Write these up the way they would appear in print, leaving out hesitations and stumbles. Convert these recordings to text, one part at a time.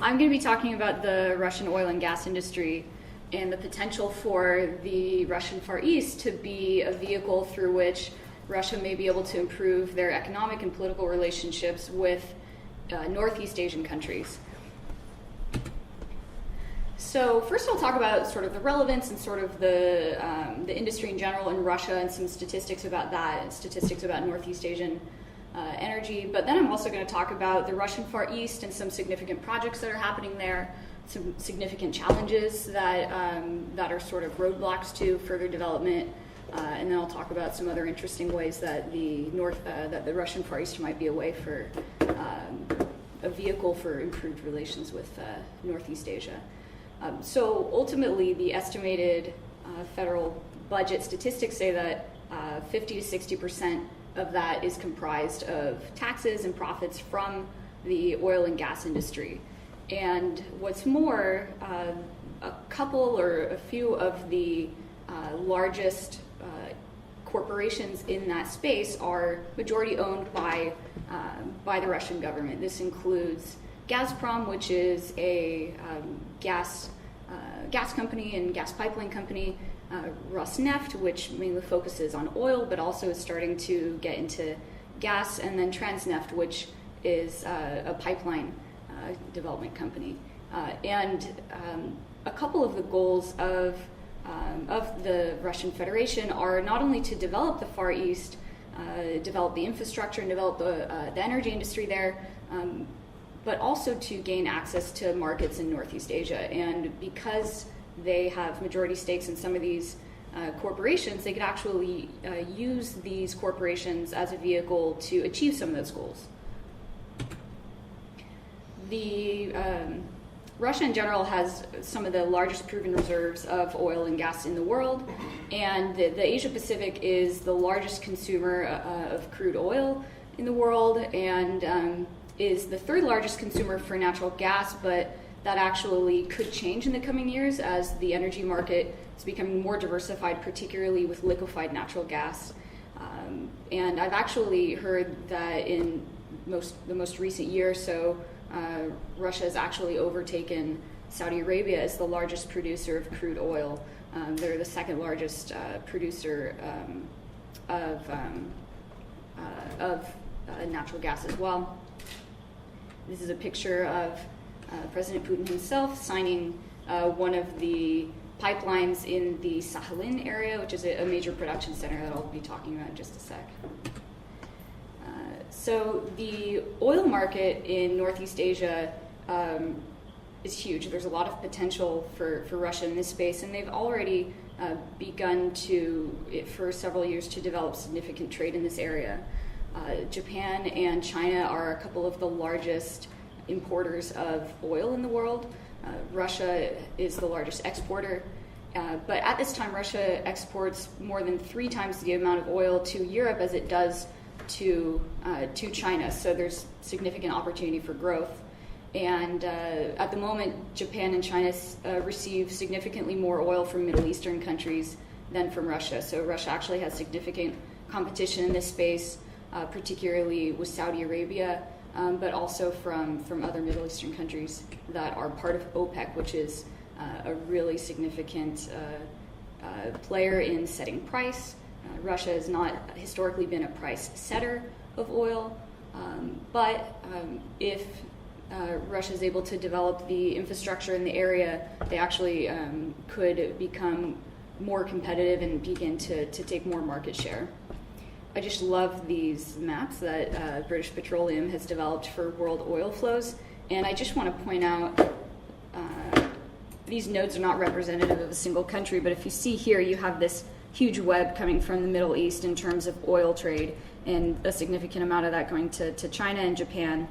I'm going to be talking about the Russian oil and gas industry and the potential for the Russian Far East to be a vehicle through which Russia may be able to improve their economic and political relationships with Northeast Asian countries. So first I'll talk about sort of the relevance and sort of the industry in general in Russia and some statistics about that and statistics about Northeast Asian energy. But then I'm also going to talk about the Russian Far East and some significant projects that are happening there, some significant challenges that are sort of roadblocks to further development. And then I'll talk about some other interesting ways that the Russian Far East might be a way for a vehicle for improved relations with Northeast Asia. So ultimately, the estimated federal budget statistics say that 50 to 60% of that is comprised of taxes and profits from the oil and gas industry. And what's more, a couple or a few of the largest corporations in that space are majority owned by the Russian government. This includes Gazprom, which is a gas company and gas pipeline company, Rosneft, which mainly focuses on oil but also is starting to get into gas, and then Transneft, which is a pipeline development company. And a couple of the goals of the Russian Federation are not only to develop the Far East, develop the infrastructure and develop the energy industry there, but also to gain access to markets in Northeast Asia. And because they have majority stakes in some of these corporations, they could actually use these corporations as a vehicle to achieve some of those goals. Russia in general has some of the largest proven reserves of oil and gas in the world, and the Asia Pacific is the largest consumer of crude oil in the world, and is the third largest consumer for natural gas, but that actually could change in the coming years as the energy market is becoming more diversified, particularly with liquefied natural gas. And I've actually heard that in the most recent year or so, Russia has actually overtaken Saudi Arabia as the largest producer of crude oil. They're the second largest producer of natural gas as well. This is a picture of President Putin himself signing one of the pipelines in the Sakhalin area, which is a major production center that I'll be talking about in just a sec. So the oil market in Northeast Asia is huge. There's a lot of potential for Russia in this space, and they've already begun for several years to develop significant trade in this area. Japan and China are a couple of the largest importers of oil in the world. Russia is the largest exporter, but at this time Russia exports more than 3 times the amount of oil to Europe as it does to China, so there's significant opportunity for growth. And at the moment, Japan and China receive significantly more oil from Middle Eastern countries than from Russia. So Russia actually has significant competition in this space, particularly with Saudi Arabia, but also from other Middle Eastern countries that are part of OPEC, which is a really significant player in setting price. Russia has not historically been a price setter of oil, but if Russia is able to develop the infrastructure in the area, they actually could become more competitive and begin to take more market share. I just love these maps that British Petroleum has developed for world oil flows, and I just want to point out these nodes are not representative of a single country, but if you see here, you have this huge web coming from the Middle East in terms of oil trade, and a significant amount of that going to China and Japan.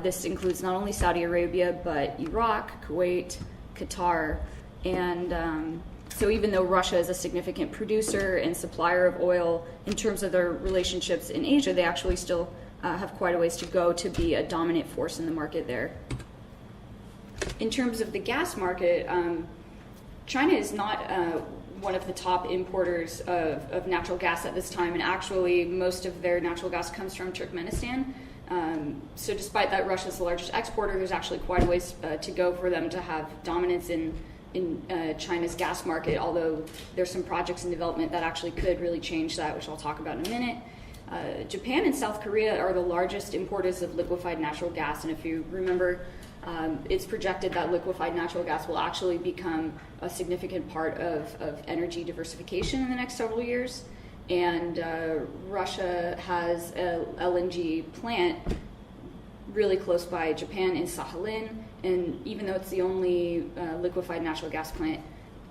This includes not only Saudi Arabia, but Iraq, Kuwait, Qatar, and so even though Russia is a significant producer and supplier of oil, in terms of their relationships in Asia, they actually still have quite a ways to go to be a dominant force in the market there. In terms of the gas market, China is not one of the top importers of natural gas at this time, and actually most of their natural gas comes from Turkmenistan. So despite that Russia's the largest exporter, there's actually quite a ways to go for them to have dominance in China's gas market, although there's some projects in development that actually could really change that, which I'll talk about in a minute. Japan and South Korea are the largest importers of liquefied natural gas, and if you remember, it's projected that liquefied natural gas will actually become a significant part of energy diversification in the next several years. And Russia has a LNG plant really close by Japan in Sakhalin, and even though it's the only liquefied natural gas plant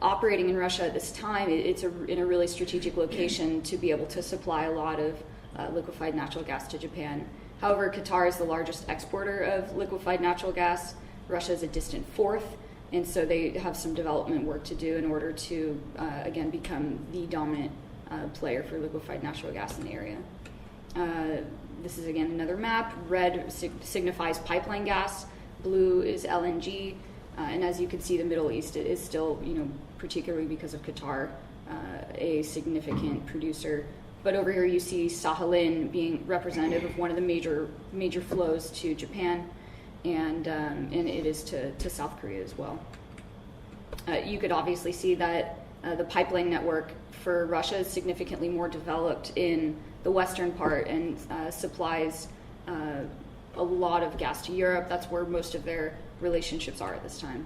operating in Russia at this time, it's in a really strategic location to be able to supply a lot of liquefied natural gas to Japan. However, Qatar is the largest exporter of liquefied natural gas. Russia is a distant fourth, and so they have some development work to do in order to, again, become the dominant player for liquefied natural gas in the area. This is, again, another map. Red signifies pipeline gas. Blue is LNG. And as you can see, the Middle East is still, particularly because of Qatar, a significant producer. But over here you see Sakhalin being representative of one of the major flows to Japan, and it is to South Korea as well. You could obviously see that the pipeline network for Russia is significantly more developed in the western part and supplies a lot of gas to Europe. That's where most of their relationships are at this time.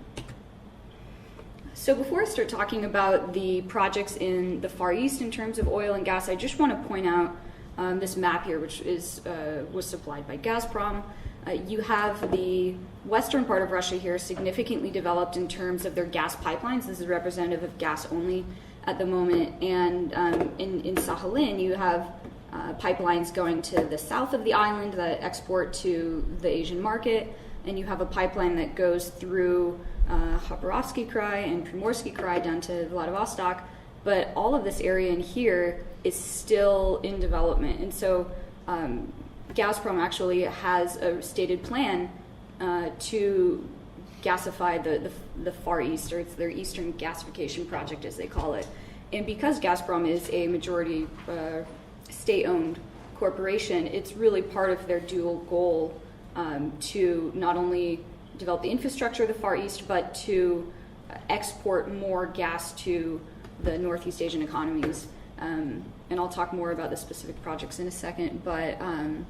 So before I start talking about the projects in the Far East in terms of oil and gas, I just want to point out this map here, which was supplied by Gazprom. You have the western part of Russia here significantly developed in terms of their gas pipelines. This is representative of gas only at the moment. And in Sakhalin, you have pipelines going to the south of the island that export to the Asian market. And you have a pipeline that goes through Khabarovsky Krai and Primorsky Krai down to Vladivostok. But all of this area in here is still in development. And so Gazprom actually has a stated plan to gasify the Far East, or it's their Eastern Gasification Project, as they call it. And because Gazprom is a majority state-owned corporation, it's really part of their dual goal to not only develop the infrastructure of the Far East, but to export more gas to the Northeast Asian economies. And I'll talk more about the specific projects in a second, but on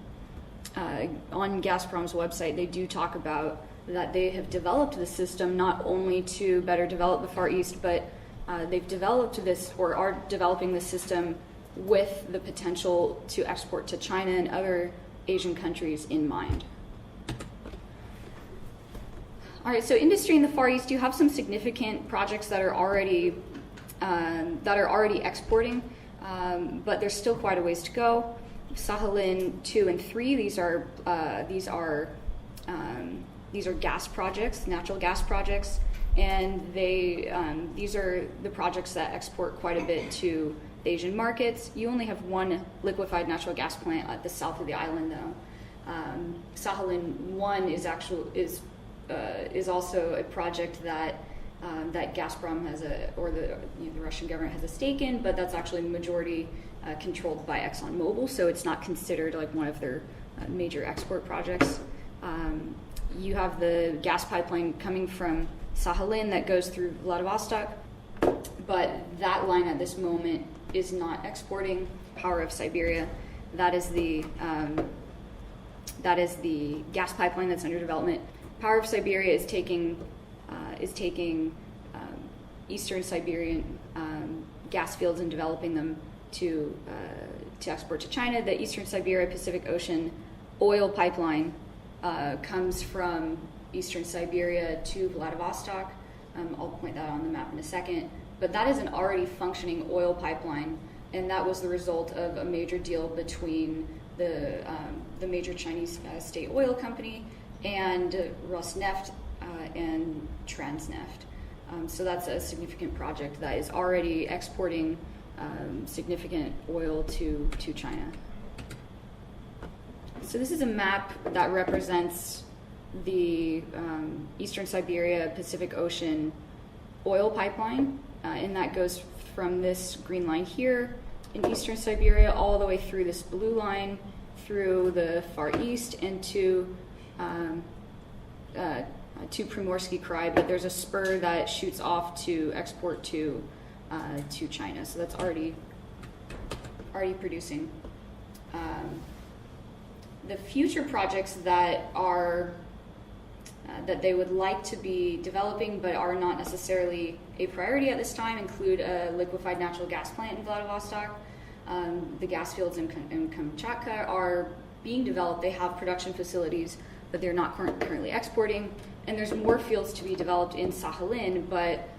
Gazprom's website, they do talk about that they have developed the system not only to better develop the Far East, but they've developed this, or are developing the system with the potential to export to China and other Asian countries in mind. All right, so industry in the Far East, you have some significant projects that are already exporting, but there's still quite a ways to go. Sakhalin 2 and 3, these are gas projects, natural gas projects, and these are the projects that export quite a bit to the Asian markets. You only have one liquefied natural gas plant at the south of the island, though. Sakhalin 1 is also a project that Gazprom has the Russian government has a stake in, but that's actually majority controlled by ExxonMobil, so it's not considered like one of their major export projects. You have the gas pipeline coming from Sakhalin that goes through Vladivostok, but that line at this moment is not exporting. Power of Siberia, that is the gas pipeline that's under development. Power of Siberia is taking Eastern Siberian gas fields and developing them to export to China. The Eastern Siberia Pacific Ocean oil pipeline comes from Eastern Siberia to Vladivostok. I'll point that on the map in a second. But that is an already functioning oil pipeline, and that was the result of a major deal between the major Chinese state oil company and Rosneft and Transneft. So that's a significant project that is already exporting significant oil to China. So this is a map that represents the Eastern Siberia Pacific Ocean oil pipeline, and that goes from this green line here in Eastern Siberia all the way through this blue line through the Far East and to Primorsky Krai, but there's a spur that shoots off to export to China. So that's already producing. The future projects that are that they would like to be developing but are not necessarily a priority at this time include a liquefied natural gas plant in Vladivostok. The gas fields in Kamchatka are being developed. They have production facilities, but they're not currently exporting. And there's more fields to be developed in Sakhalin, but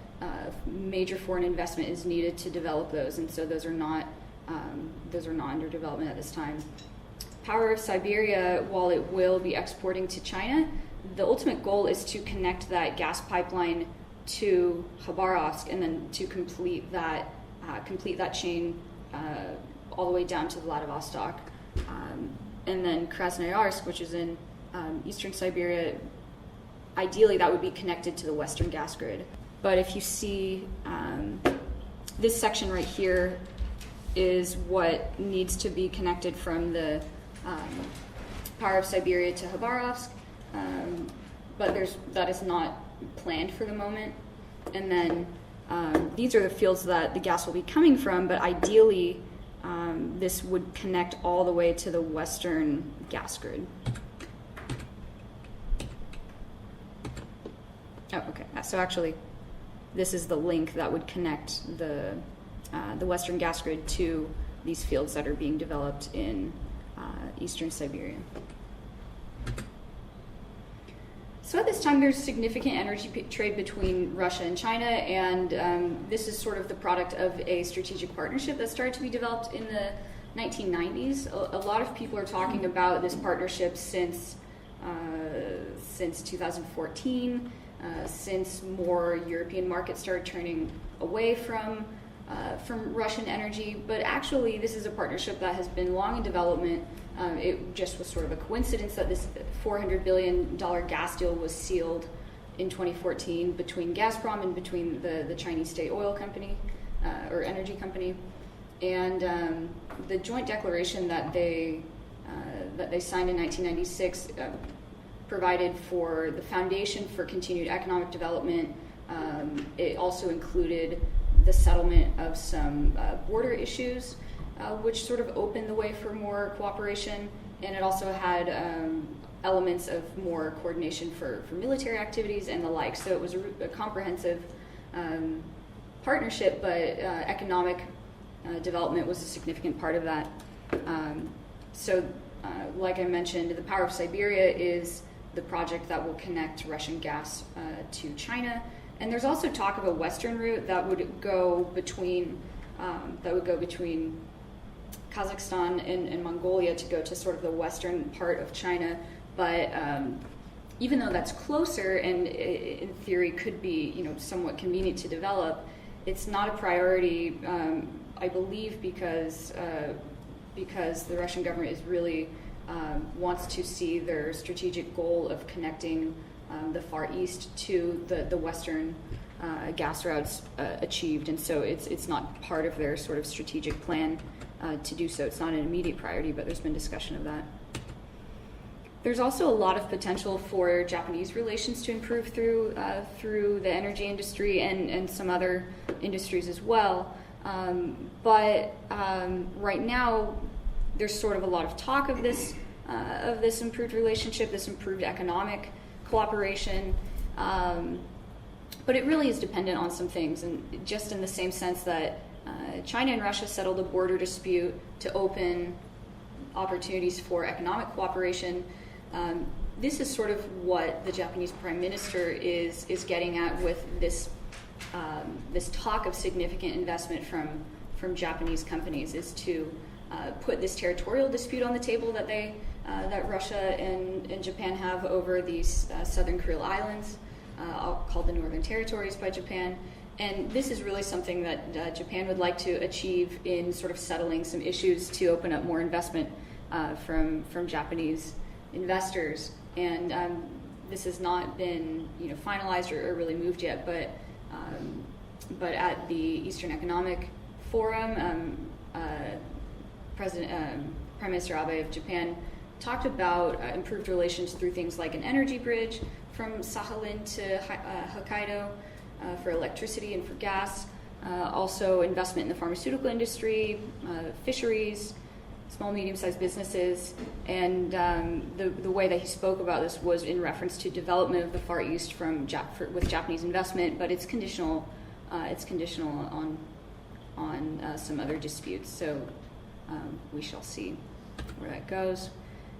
major foreign investment is needed to develop those, and so those are not under development at this time. Power of Siberia, while it will be exporting to China, the ultimate goal is to connect that gas pipeline to Khabarovsk and then to complete that chain all the way down to Vladivostok. And then Krasnoyarsk, which is in eastern Siberia, ideally that would be connected to the western gas grid. But if you see this section right here is what needs to be connected from the Power of Siberia to Khabarovsk, but that is not planned for the moment. And then these are the fields that the gas will be coming from, but ideally this would connect all the way to the western gas grid. Oh, okay. So actually, this is the link that would connect the western gas grid to these fields that are being developed in eastern Siberia. So at this time, there's significant energy trade between Russia and China, and this is sort of the product of a strategic partnership that started to be developed in the 1990s. A lot of people are talking about this partnership since 2014. Since more European markets started turning away from Russian energy, but actually this is a partnership that has been long in development. It just was sort of a coincidence that this $400 billion gas deal was sealed in 2014 between Gazprom and between the Chinese state oil company or energy company, and the joint declaration that they signed in 1996. Provided for the foundation for continued economic development. It also included the settlement of some border issues, which sort of opened the way for more cooperation, and it also had elements of more coordination for military activities and the like. So it was a comprehensive partnership, but economic development was a significant part of that. Like I mentioned, the Power of Siberia is the project that will connect Russian gas to China, and there's also talk of a western route that would go between Kazakhstan and Mongolia to go to sort of the western part of China. But even though that's closer and in theory could be somewhat convenient to develop, it's not a priority. I believe because the Russian government is really wants to see their strategic goal of connecting the Far East to the western gas routes achieved, and so it's not part of their sort of strategic plan to do so. It's not an immediate priority, but there's been discussion of that. There's also a lot of potential for Japanese relations to improve through the energy industry and some other industries as well. But right now, there's sort of a lot of talk of this improved relationship, this improved economic cooperation, but it really is dependent on some things, and just in the same sense that China and Russia settled a border dispute to open opportunities for economic cooperation. This is sort of what the Japanese Prime Minister is getting at with this talk of significant investment from Japanese companies, is to put this territorial dispute on the table that Russia and Japan have over these southern Kuril Islands, called the Northern Territories by Japan. And this is really something that Japan would like to achieve in sort of settling some issues to open up more investment from Japanese investors. And this has not been finalized or really moved yet, but at the Eastern Economic Forum, Prime Minister Abe of Japan talked about improved relations through things like an energy bridge from Sakhalin to Hokkaido for electricity and for gas. Also investment in the pharmaceutical industry, fisheries, small, medium-sized businesses, and the way that he spoke about this was in reference to development of the Far East with Japanese investment, but it's conditional. It's conditional on some other disputes. So we shall see where that goes.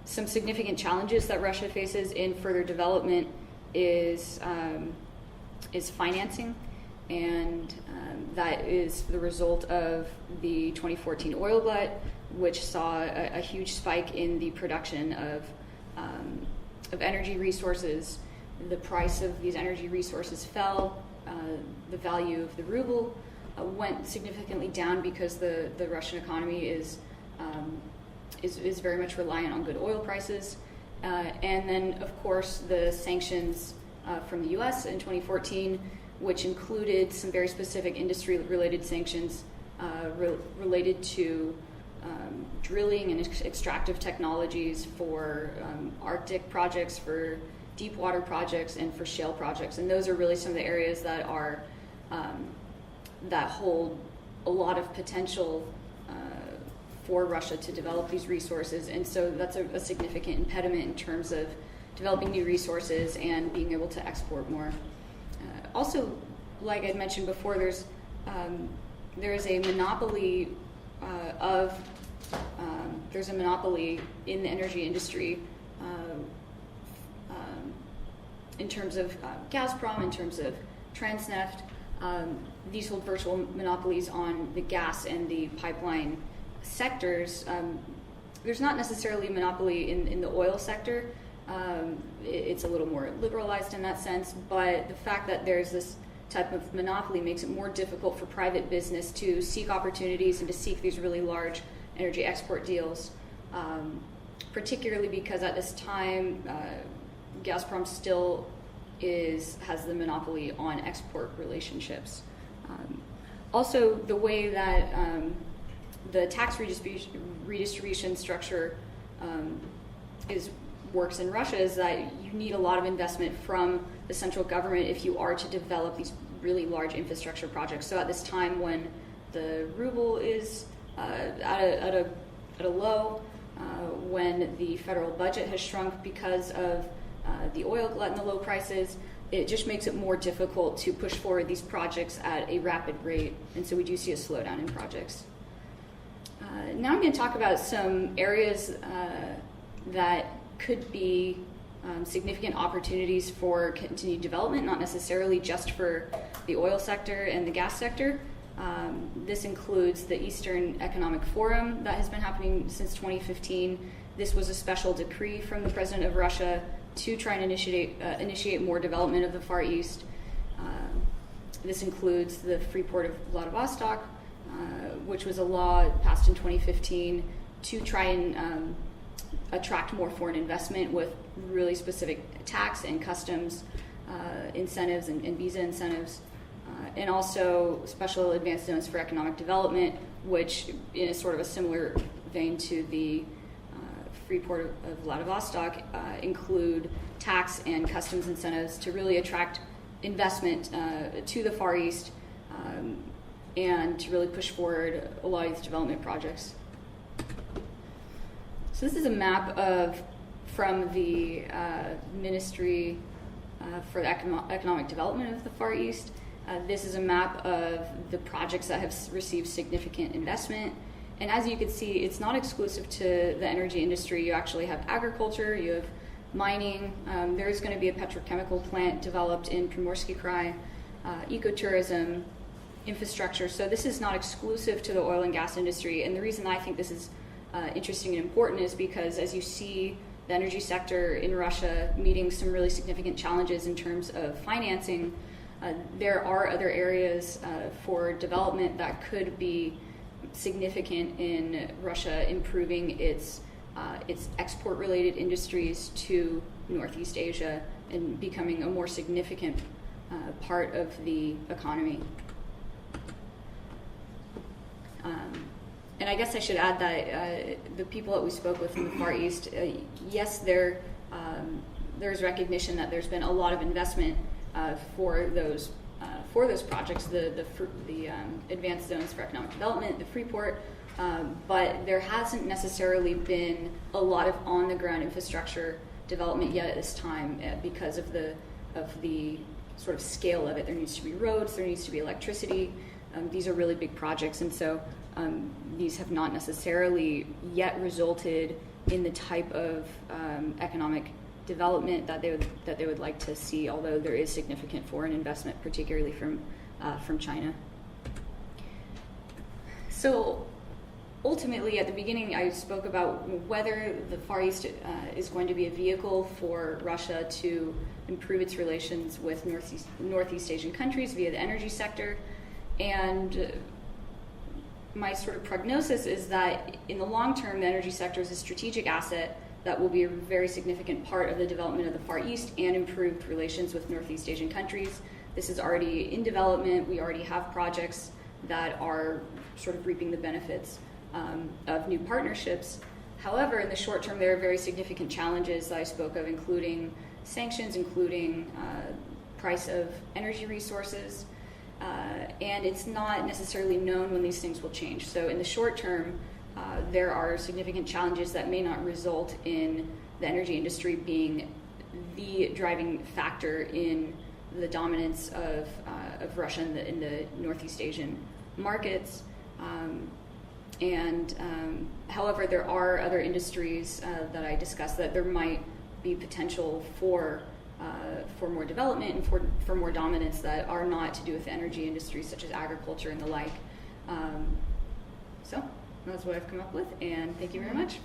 Some significant challenges that Russia faces in further development is financing, and that is the result of the 2014 oil glut, which saw a huge spike in the production of energy resources. The price of these energy resources fell. The value of the ruble went significantly down because the Russian economy is very much reliant on good oil prices. And then, of course, the sanctions from the U.S. in 2014, which included some very specific industry-related sanctions related to drilling and extractive technologies for Arctic projects, for deep water projects, and for shale projects. And those are really some of the areas that are that hold a lot of potential for Russia to develop these resources. And so that's a significant impediment in terms of developing new resources and being able to export more. Also, like I mentioned before, there is a monopoly there's a monopoly in the energy industry in terms of Gazprom, in terms of Transneft. These hold virtual monopolies on the gas and the pipeline sectors. There's not necessarily a monopoly in the oil sector. It's a little more liberalized in that sense, but the fact that there's this type of monopoly makes it more difficult for private business to seek opportunities and to seek these really large energy export deals, particularly because at this time Gazprom still has the monopoly on export relationships. Also, the way that the tax redistribution structure works in Russia is that you need a lot of investment from the central government if you are to develop these really large infrastructure projects. So at this time when the ruble is at a low, when the federal budget has shrunk because of the oil glut and the low prices, it just makes it more difficult to push forward these projects at a rapid rate, and so we do see a slowdown in projects. Now I'm going to talk about some areas that could be significant opportunities for continued development, not necessarily just for the oil sector and the gas sector. This includes the Eastern Economic Forum that has been happening since 2015. This was a special decree from the president of Russia to try and initiate more development of the Far East. This includes the free port of Vladivostok, which was a law passed in 2015 to try and attract more foreign investment with really specific tax and customs incentives and visa incentives, and also special advance notes for economic development, which in a sort of a similar vein to the free port of Vladivostok include tax and customs incentives to really attract investment to the Far East and to really push forward a lot of these development projects. So this is a map from the Ministry for the Economic Development of the Far East. This is a map of the projects that have received significant investment. And as you can see, it's not exclusive to the energy industry. You actually have agriculture, you have mining. There's going to be a petrochemical plant developed in Primorsky Krai, ecotourism, infrastructure. So this is not exclusive to the oil and gas industry. And the reason I think this is interesting and important is because as you see the energy sector in Russia meeting some really significant challenges in terms of financing, there are other areas for development that could be significant in Russia improving its export-related industries to Northeast Asia and becoming a more significant part of the economy. And I guess I should add that the people that we spoke with in the Far East, yes, there's recognition that there's been a lot of investment for those projects, the advanced zones for economic development, the Freeport, but there hasn't necessarily been a lot of on-the-ground infrastructure development yet at this time because of the sort of scale of it. There needs to be roads, there needs to be electricity. These are really big projects, and so these have not necessarily yet resulted in the type of economic development that they would like to see, although there is significant foreign investment, particularly from China. So ultimately, at the beginning, I spoke about whether the Far East is going to be a vehicle for Russia to improve its relations with Northeast Asian countries via the energy sector. And my sort of prognosis is that in the long term, the energy sector is a strategic asset that will be a very significant part of the development of the Far East and improved relations with Northeast Asian countries. This is already in development. We already have projects that are sort of reaping the benefits of new partnerships. However, in the short term, there are very significant challenges that I spoke of, including sanctions, including price of energy resources, and it's not necessarily known when these things will change. So in the short term, there are significant challenges that may not result in the energy industry being the driving factor in the dominance of Russia in the Northeast Asian markets. However, there are other industries that I discussed that there might be potential for more development and for more dominance that are not to do with the energy industry, such as agriculture and the like. So that's what I've come up with, and thank you very much.